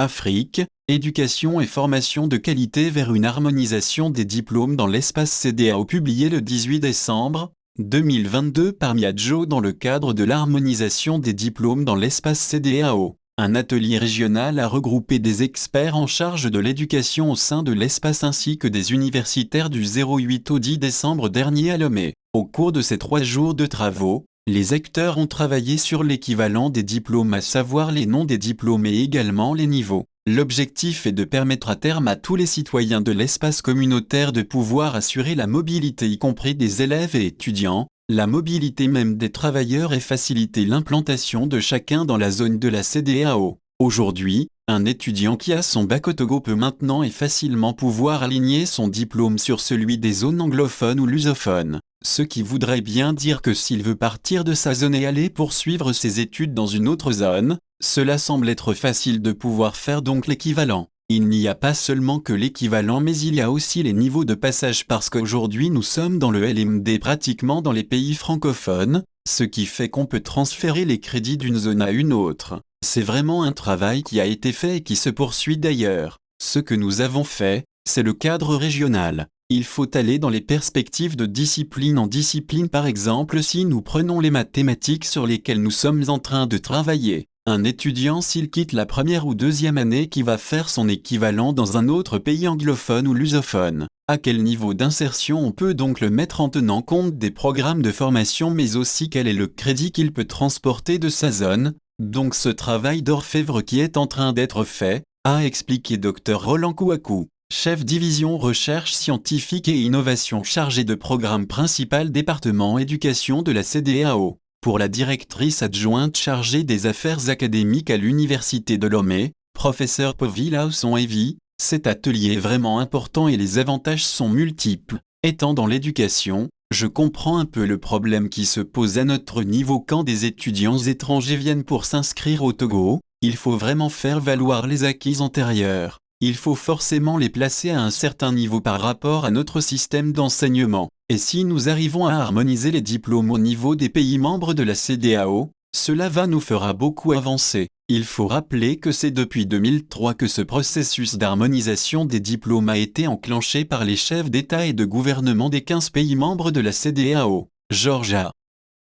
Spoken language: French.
Afrique, éducation et formation de qualité vers une harmonisation des diplômes dans l'espace CEDEAO publié le 18 décembre 2022 par Miadjo dans le cadre de l'harmonisation des diplômes dans l'espace CEDEAO. Un atelier régional a regroupé des experts en charge de l'éducation au sein de l'espace ainsi que des universitaires du 08 au 10 décembre dernier à Lomé. Au cours de ces 3 jours de travaux, les acteurs ont travaillé sur l'équivalent des diplômes, à savoir les noms des diplômes et également les niveaux. L'objectif est de permettre à terme à tous les citoyens de l'espace communautaire de pouvoir assurer la mobilité, y compris des élèves et étudiants, la mobilité même des travailleurs et faciliter l'implantation de chacun dans la zone de la CEDEAO. Aujourd'hui, un étudiant qui a son bac au Togo peut maintenant et facilement pouvoir aligner son diplôme sur celui des zones anglophones ou lusophones. Ce qui voudrait bien dire que s'il veut partir de sa zone et aller poursuivre ses études dans une autre zone, cela semble être facile de pouvoir faire donc l'équivalent. Il n'y a pas seulement que l'équivalent mais il y a aussi les niveaux de passage parce qu'aujourd'hui nous sommes dans le LMD pratiquement dans les pays francophones, ce qui fait qu'on peut transférer les crédits d'une zone à une autre. C'est vraiment un travail qui a été fait et qui se poursuit d'ailleurs. Ce que nous avons fait, c'est le cadre régional. Il faut aller dans les perspectives de discipline en discipline, par exemple si nous prenons les mathématiques sur lesquelles nous sommes en train de travailler. Un étudiant s'il quitte la première ou deuxième année qui va faire son équivalent dans un autre pays anglophone ou lusophone. À quel niveau d'insertion on peut donc le mettre en tenant compte des programmes de formation mais aussi quel est le crédit qu'il peut transporter de sa zone. Donc ce travail d'orfèvre qui est en train d'être fait, a expliqué Dr Roland Kouakou, chef division recherche scientifique et innovation chargé de programme principal département éducation de la CEDEAO. Pour la directrice adjointe chargée des affaires académiques à l'université de Lomé, professeur Povilausson Evie, cet atelier est vraiment important et les avantages sont multiples. Étant dans l'éducation, je comprends un peu le problème qui se pose à notre niveau quand des étudiants étrangers viennent pour s'inscrire au Togo. Il faut vraiment faire valoir les acquis antérieurs. Il faut forcément les placer à un certain niveau par rapport à notre système d'enseignement. Et si nous arrivons à harmoniser les diplômes au niveau des pays membres de la CEDEAO, cela nous fera beaucoup avancer. Il faut rappeler que c'est depuis 2003 que ce processus d'harmonisation des diplômes a été enclenché par les chefs d'État et de gouvernement des 15 pays membres de la CEDEAO. Georgia.